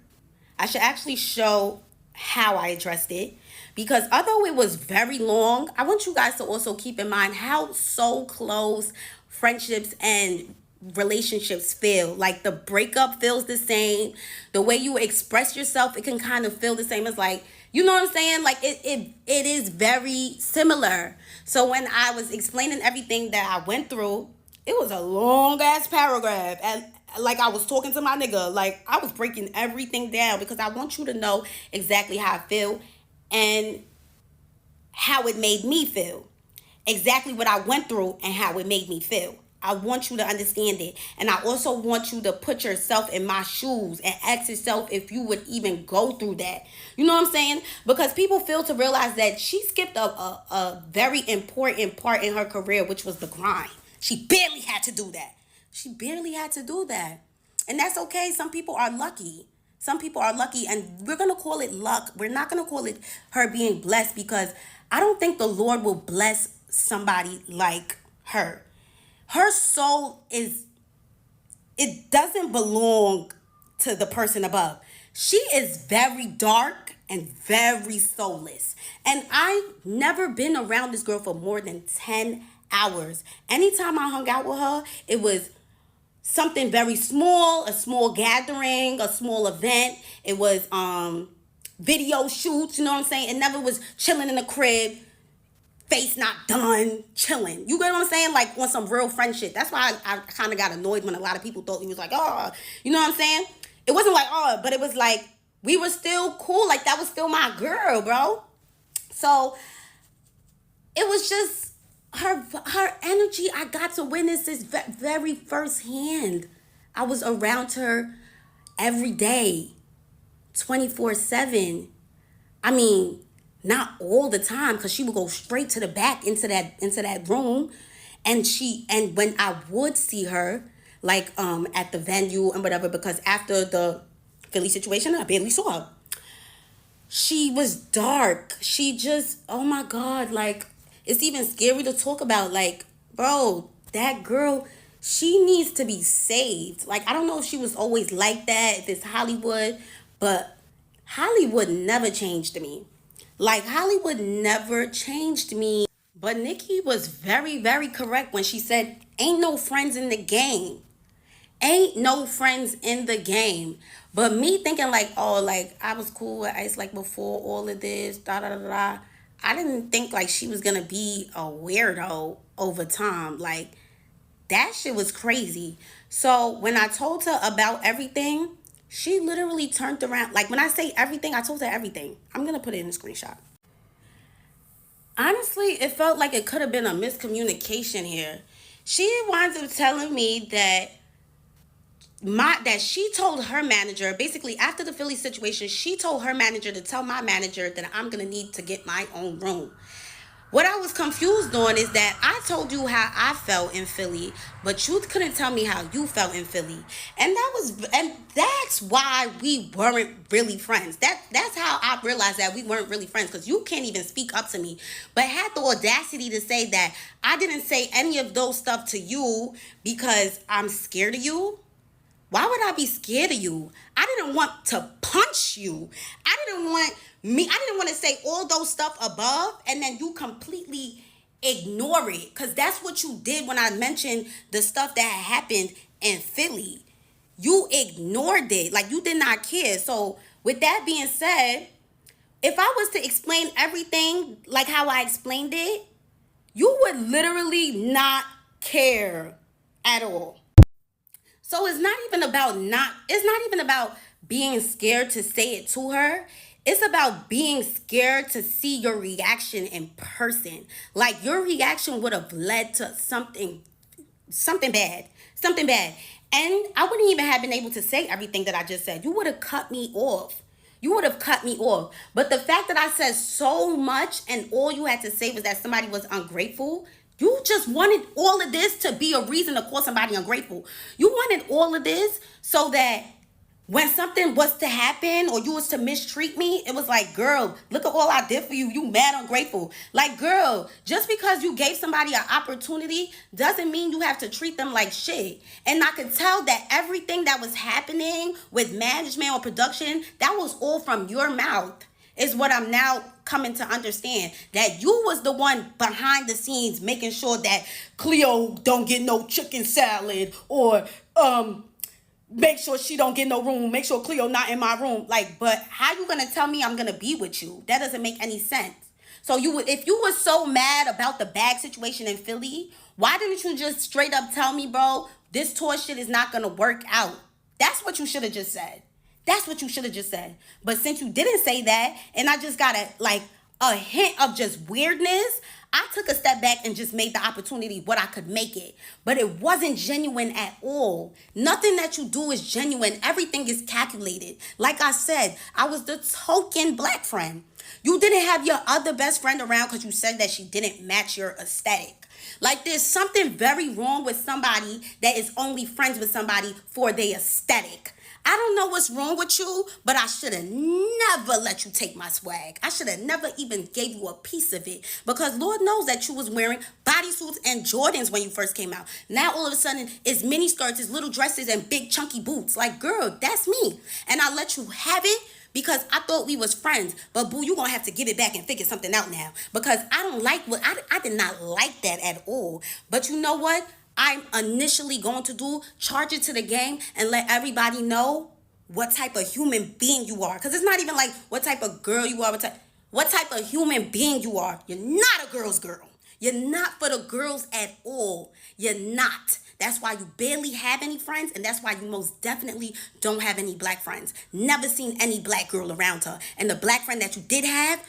[SPEAKER 1] I should actually show how I addressed it because although it was very long, I want you guys to also keep in mind how so close friendships and relationships feel. Like the breakup feels the same. The way you express yourself, it can kind of feel the same. As like, you know what I'm saying? Like it is very similar. So when I was explaining everything that I went through, it was a long ass paragraph. And like I was talking to my nigga, like I was breaking everything down because I want you to know exactly how I feel and how it made me feel. Exactly what I went through and how it made me feel. I want you to understand it. And I also want you to put yourself in my shoes and ask yourself if you would even go through that. You know what I'm saying? Because people fail to realize that she skipped a very important part in her career, which was the grind. She barely had to do that. She barely had to do that. And that's okay. Some people are lucky. Some people are lucky, and we're going to call it luck. We're not going to call it her being blessed, because I don't think the Lord will bless somebody like her. Her soul it doesn't belong to the person above. She is very dark and very soulless. And I've never been around this girl for more than 10 hours. Anytime I hung out with her, it was something very small, a small gathering, a small event. It was video shoots, you know what I'm saying? It never was chilling in the crib, face not done, chilling. You get what I'm saying? Like on some real friend shit. That's why I kind of got annoyed when a lot of people thought he was like, oh, you know what I'm saying? It wasn't like, oh, but it was like, we were still cool. Like that was still my girl, bro. So it was just her energy. I got to witness this very firsthand. I was around her every day, 24/7. I mean, not all the time, because she would go straight to the back into that room. And when I would see her, like at the venue and whatever, because after the Philly situation, I barely saw her. She was dark. She just, oh my God, like it's even scary to talk about. Like, bro, that girl, she needs to be saved. Like, I don't know if she was always like that, if it's Hollywood, but Hollywood never changed me. Like, Hollywood never changed me. But Nikki was very, very correct when she said, ain't no friends in the game. Ain't no friends in the game. But me thinking like, oh, like I was cool with Ice like before all of this, da da da da. I didn't think like she was gonna be a weirdo over time. Like that shit was crazy. So when I told her about everything, she literally turned around. Like when I say everything, I told her everything. I'm gonna put it in a screenshot. Honestly, it felt like it could have been a miscommunication here. She winds up telling me that she told her manager, basically after the Philly situation, she told her manager to tell my manager that I'm gonna need to get my own room. What I was confused on is that I told you how I felt in Philly, but you couldn't tell me how you felt in Philly. And that's why we weren't really friends. That's how I realized that we weren't really friends, because you can't even speak up to me, but had the audacity to say that I didn't say any of those stuff to you because I'm scared of you. Why would I be scared of you? I didn't want to punch you. I didn't want to say all those stuff above and then you completely ignore it. Because that's what you did when I mentioned the stuff that happened in Philly. You ignored it. Like you did not care. So with that being said, if I was to explain everything like how I explained it, you would literally not care at all. So it's not even about being scared to say it to her. It's about being scared to see your reaction in person. Like your reaction would have led to something bad. Something bad. And I wouldn't even have been able to say everything that I just said. You would have cut me off. You would have cut me off. But the fact that I said so much and all you had to say was that somebody was ungrateful, you just wanted all of this to be a reason to call somebody ungrateful. You wanted all of this so that when something was to happen or you was to mistreat me, it was like, girl, look at all I did for you. You mad ungrateful. Like, girl, just because you gave somebody an opportunity doesn't mean you have to treat them like shit. And I could tell that everything that was happening with management or production, that was all from your mouth, is what I'm now coming to understand that you was the one behind the scenes making sure that Cleo don't get no chicken salad, or make sure she don't get no room, make sure Cleo not in my room. Like, but how you gonna tell me I'm gonna be with you? That doesn't make any sense. So if you were so mad about the bag situation in Philly, why didn't you just straight up tell me, bro, this tour shit is not gonna work out? That's what you should have just said. That's what you should have just said. But since you didn't say that, and I just got a hint of just weirdness, I took a step back and just made the opportunity what I could make it. But it wasn't genuine at all. Nothing that you do is genuine. Everything is calculated. Like I said, I was the token black friend. You didn't have your other best friend around because you said that she didn't match your aesthetic. Like, there's something very wrong with somebody that is only friends with somebody for their aesthetic. I don't know what's wrong with you, but I should have never let you take my swag. I should have never even gave you a piece of it, because Lord knows that you was wearing bodysuits and Jordans when you first came out. Now all of a sudden it's mini skirts, it's little dresses, and big chunky boots. Like, girl, that's me. And I let you have it because I thought we was friends. But boo, you gonna have to give it back and figure something out now, because I don't like what I did not like that at all. But you know what I'm initially going to do? Charge it to the game and let everybody know what type of human being you are. Because it's not even like what type of girl you are, what type of human being you are. You're not a girl's girl. You're not for the girls at all. You're not. That's why you barely have any friends, and that's why you most definitely don't have any black friends. Never seen any black girl around her. And the black friend that you did have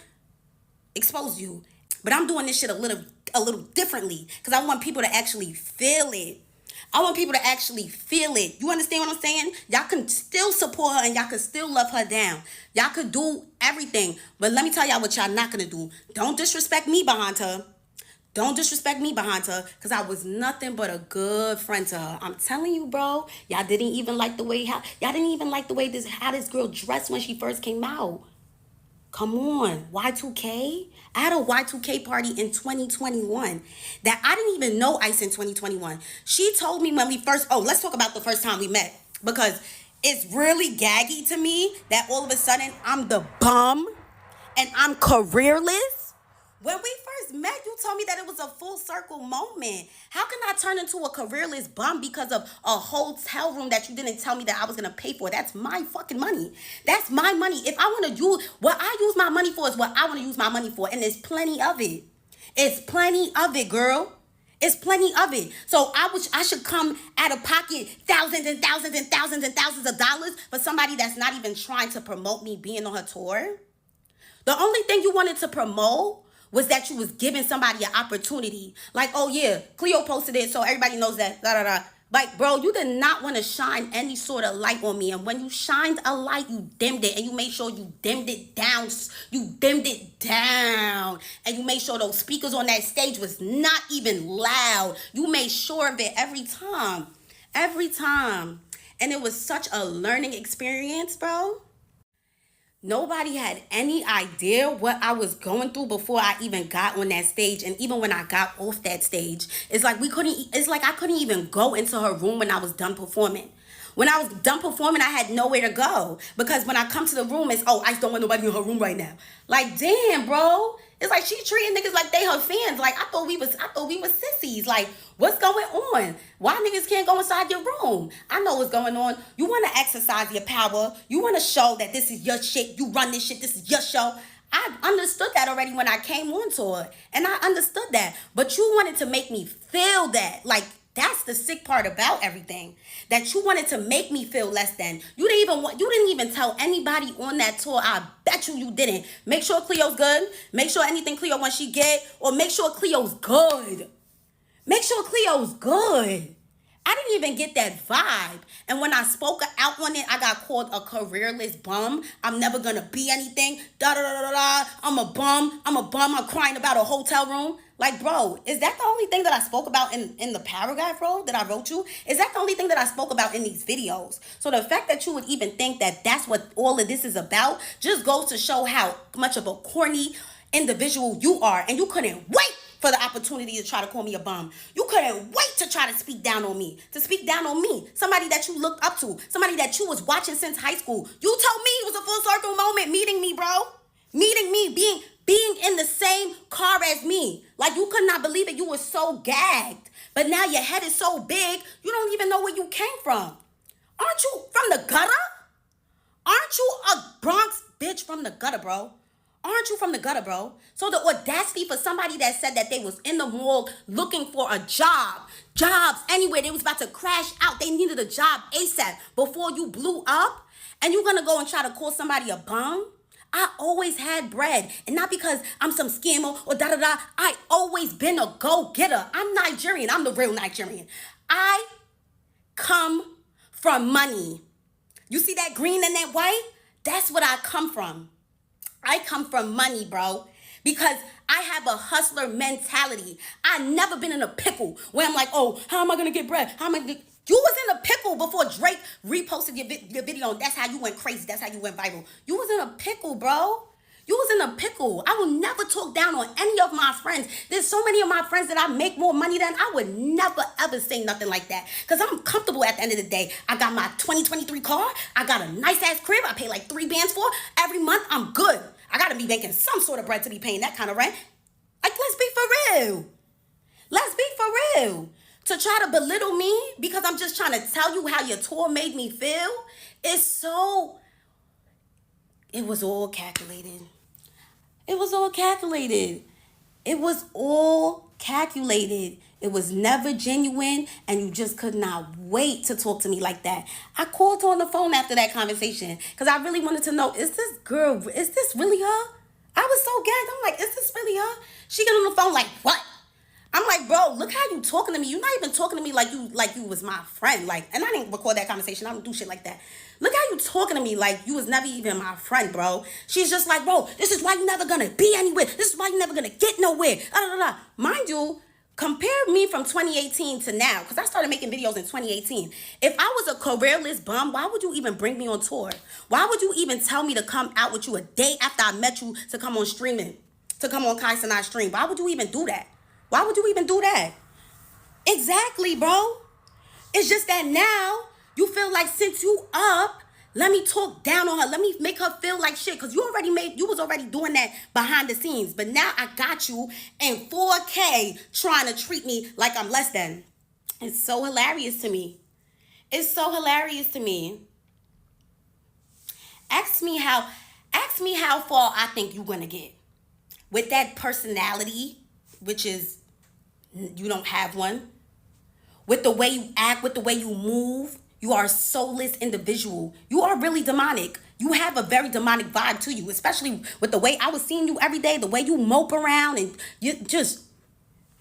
[SPEAKER 1] exposed you. But I'm doing this shit a little differently, because I want people to actually feel it. I want people to actually feel it. You understand what I'm saying? Y'all can still support her and y'all can still love her down. Y'all could do everything. But let me tell y'all what y'all not going to do. Don't disrespect me behind her. Don't disrespect me behind her, because I was nothing but a good friend to her. I'm telling you, bro. Y'all didn't even like the way how this girl dressed when she first came out. Come on, Y2K. I had a Y2K party in 2021 that I didn't even know Ice in 2021. She told me when we first, let's talk about the first time we met, because it's really gaggy to me that all of a sudden I'm the bum and I'm careerless. When we first met, you told me that it was a full circle moment. How can I turn into a careerless bum because of a hotel room that you didn't tell me that I was going to pay for? That's my fucking money. That's my money. If I want to use, what I use my money for is what I want to use my money for. And there's plenty of it. It's plenty of it, girl. It's plenty of it. So I should come out of pocket thousands and thousands and thousands and thousands of dollars for somebody that's not even trying to promote me being on her tour. The only thing you wanted to promote was that you was giving somebody an opportunity. Like, oh yeah, Cleo posted it, so everybody knows that, da da da. Like, bro, you did not want to shine any sort of light on me. And when you shined a light, you dimmed it. And you made sure you dimmed it down. You dimmed it down. And you made sure those speakers on that stage was not even loud. You made sure of it every time. Every time. And it was such a learning experience, bro. Nobody had any idea what I was going through before I even got on that stage. And even when I got off that stage, it's like I couldn't even go into her room when I was done performing. When I was done performing, I had nowhere to go. Because when I come to the room, it's, I just don't want nobody in her room right now. Like, damn, bro. It's like she treating niggas like they her fans. Like, I thought we was sissies. Like, what's going on? Why niggas can't go inside your room? I know what's going on. You want to exercise your power. You want to show that this is your shit. You run this shit. This is your show. I understood that already when I came on tour. And I understood that. But you wanted to make me feel that. Like, that's the sick part about everything. That you wanted to make me feel less than. You didn't even tell anybody on that tour. I bet you didn't. Make sure Cleo's good. Make sure anything Cleo wants she get. Or make sure Cleo's good. Make sure Cleo's good. I didn't even get that vibe. And when I spoke out on it, I got called a careerless bum. I'm never going to be anything. Da-da-da-da-da. I'm a bum. I'm crying about a hotel room. Like, bro, is that the only thing that I spoke about in the paragraph, bro, that I wrote you? Is that the only thing that I spoke about in these videos? So the fact that you would even think that that's what all of this is about just goes to show how much of a corny individual you are. And you couldn't wait for the opportunity to try to call me a bum. You couldn't wait to try to speak down on me. Somebody that you looked up to. Somebody that you was watching since high school. You told me it was a full circle moment meeting me, bro. Meeting me, being gagged, but now your head is so big, you don't even know where you came from. Aren't you from the gutter? Aren't you a Bronx bitch from the gutter, bro? Aren't you from the gutter, bro? So the audacity for somebody that said that they was in the mall looking for a job, jobs anywhere, they was about to crash out, they needed a job ASAP before you blew up, and you gonna go and try to call somebody a bum? I always had bread, and not because I'm some scammer or da da da. I always been a go getter. I'm Nigerian. I'm the real Nigerian. I come from money. You see that green and that white? That's what I come from. I come from money, bro. Because I have a hustler mentality. I never been in a pickle where I'm like, oh, how am I gonna get bread? How am I gonna get... You was in a pickle before Drake reposted your video, and that's how you went crazy. That's how you went viral. You was in a pickle, bro. You was in a pickle. I will never talk down on any of my friends. There's so many of my friends that I make more money than. I would never ever say nothing like that. Because I'm comfortable at the end of the day. I got my 2023 car. I got a nice ass crib. I pay like 3 bands for. Every month, I'm good. I got to be making some sort of bread to be paying that kind of rent. Like, let's be for real. Let's be for real. To try to belittle me because I'm just trying to tell you how your tour made me feel is so... It was all calculated. It was all calculated. It was all calculated. It was never genuine, and you just could not wait to talk to me like that. I called her on the phone after that conversation because I really wanted to know, is this girl, is this really her? I was so gagged. I'm like, is this really her? She get on the phone like, what? I'm like, bro, look how you talking to me. You're not even talking to me like you was my friend. Like, and I didn't record that conversation. I don't do shit like that. Look how you talking to me like you was never even my friend, bro. She's just like, bro, this is why you never gonna be anywhere. This is why you never gonna get nowhere. Mind you, compare me from 2018 to now, because I started making videos in 2018. If I was a careerless bum, why would you even bring me on tour? Why would you even tell me to come out with you a day after I met you to come on streaming, to come on Kai Sanai stream? Why would you even do that? Why would you even do that? Exactly, bro. It's just that now you feel like since you up, let me talk down on her. Let me make her feel like shit. Cause you was already doing that behind the scenes. But now I got you in 4K trying to treat me like I'm less than. It's so hilarious to me. It's so hilarious to me. Ask me how ask me how far I think you're gonna get. With that personality, which is you don't have one. With the way you act, with the way you move, you are a soulless individual. You are really demonic. You have a very demonic vibe to you, especially with the way I was seeing you every day, the way you mope around, and you just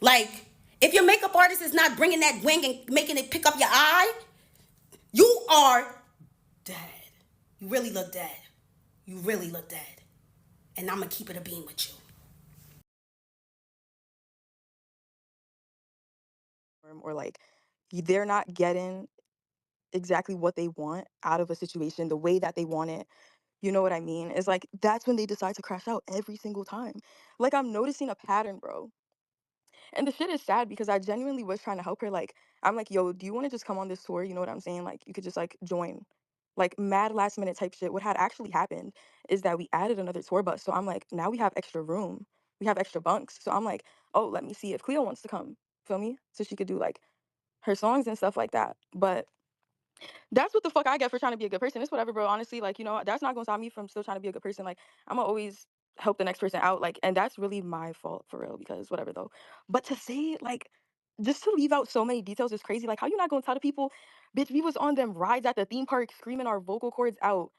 [SPEAKER 1] like, if your makeup artist is not bringing that wing and making it pick up your eye, you are dead. You really look dead. You really look dead. And I'm gonna keep it a beam with you.
[SPEAKER 2] Or like they're not getting exactly what they want out of a situation the way that they want it. You know what I mean? It's like that's when they decide to crash out every single time. Like I'm noticing a pattern, bro. And the shit is sad because I genuinely was trying to help her. Like, I'm like, yo, do you want to just come on this tour? You know what I'm saying? Like, you could just like join. Like mad last minute type shit. What had actually happened is that we added another tour bus. So I'm like, now we have extra room. We have extra bunks. So I'm like, oh, let me see if Cleo wants to come. Feel me? So she could do like her songs and stuff like that. But that's what the fuck I get for trying to be a good person. It's whatever, bro. Honestly, like, that's not gonna stop me from still trying to be a good person. Like, I'm gonna always help the next person out. Like, and that's really my fault for real, because whatever though. But to say like just to leave out so many details is crazy. Like, how you not gonna tell the people, bitch, we was on them rides at the theme park screaming our vocal cords out,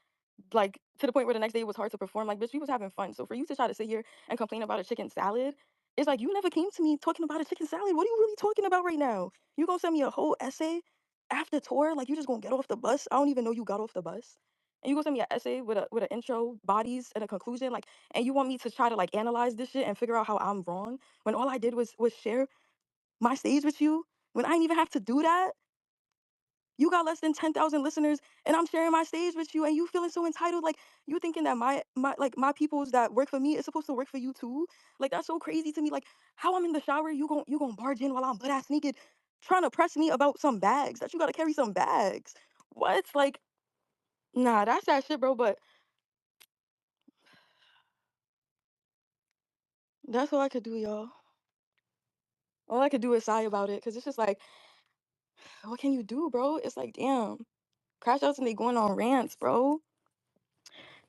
[SPEAKER 2] like to the point where the next day it was hard to perform. Like, bitch, we was having fun. So for you to try to sit here and complain about a chicken salad, it's like you never came to me talking about a chicken salad. What are you really talking about right now? You gonna send me a whole essay after tour? Like, you just gonna get off the bus? I don't even know you got off the bus. And you gonna send me an essay with an intro, bodies, and a conclusion, like, and you want me to try to like analyze this shit and figure out how I'm wrong when all I did was share my stage with you when I didn't even have to do that. You got less than 10,000 listeners and I'm sharing my stage with you and you feeling so entitled. Like, you thinking that my peoples that work for me is supposed to work for you too. Like, that's so crazy to me. Like, how I'm in the shower, you gonna barge in while I'm butt ass naked trying to press me about some bags that you gotta carry some bags. What? Like, nah, that's that shit, bro. But that's all I could do, y'all. All I could do is sigh about it because it's just like, what can you do, bro? It's like, damn, crash outs and they going on rants, bro.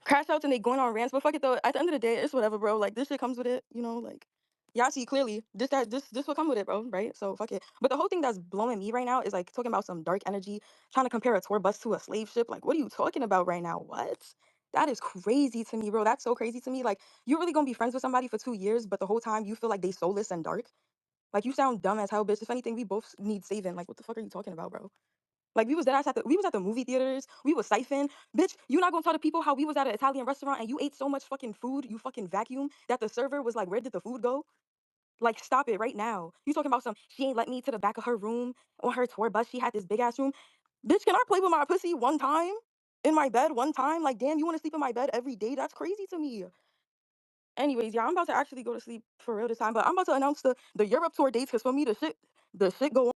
[SPEAKER 2] Crash outs and they going on rants, but fuck it though. At the end of the day, it's whatever, bro. Like this shit comes with it, you know. Like, y'all see clearly, this will come with it, bro. Right? So fuck it. But the whole thing that's blowing me right now is like talking about some dark energy, trying to compare a tour bus to a slave ship. Like, what are you talking about right now? What? That is crazy to me, bro. That's so crazy to me. Like, you're really gonna be friends with somebody for 2 years, but the whole time you feel like they soulless and dark. Like, you sound dumb as hell, bitch. If anything, we both need saving. Like, what the fuck are you talking about, bro? Like we was at the movie theaters, we was siphon. Bitch, you not gonna tell the people how we was at an Italian restaurant and you ate so much fucking food, you fucking vacuum, that the server was like, where did the food go? Like, stop it right now. You talking about some, she ain't let me to the back of her room on her tour bus. She had this big ass room. Bitch, can I play with my pussy one time? In my bed one time? Like, damn, you wanna sleep in my bed every day? That's crazy to me. Anyways, yeah, I'm about to actually go to sleep for real this time, but I'm about to announce the Europe tour dates because for me the shit go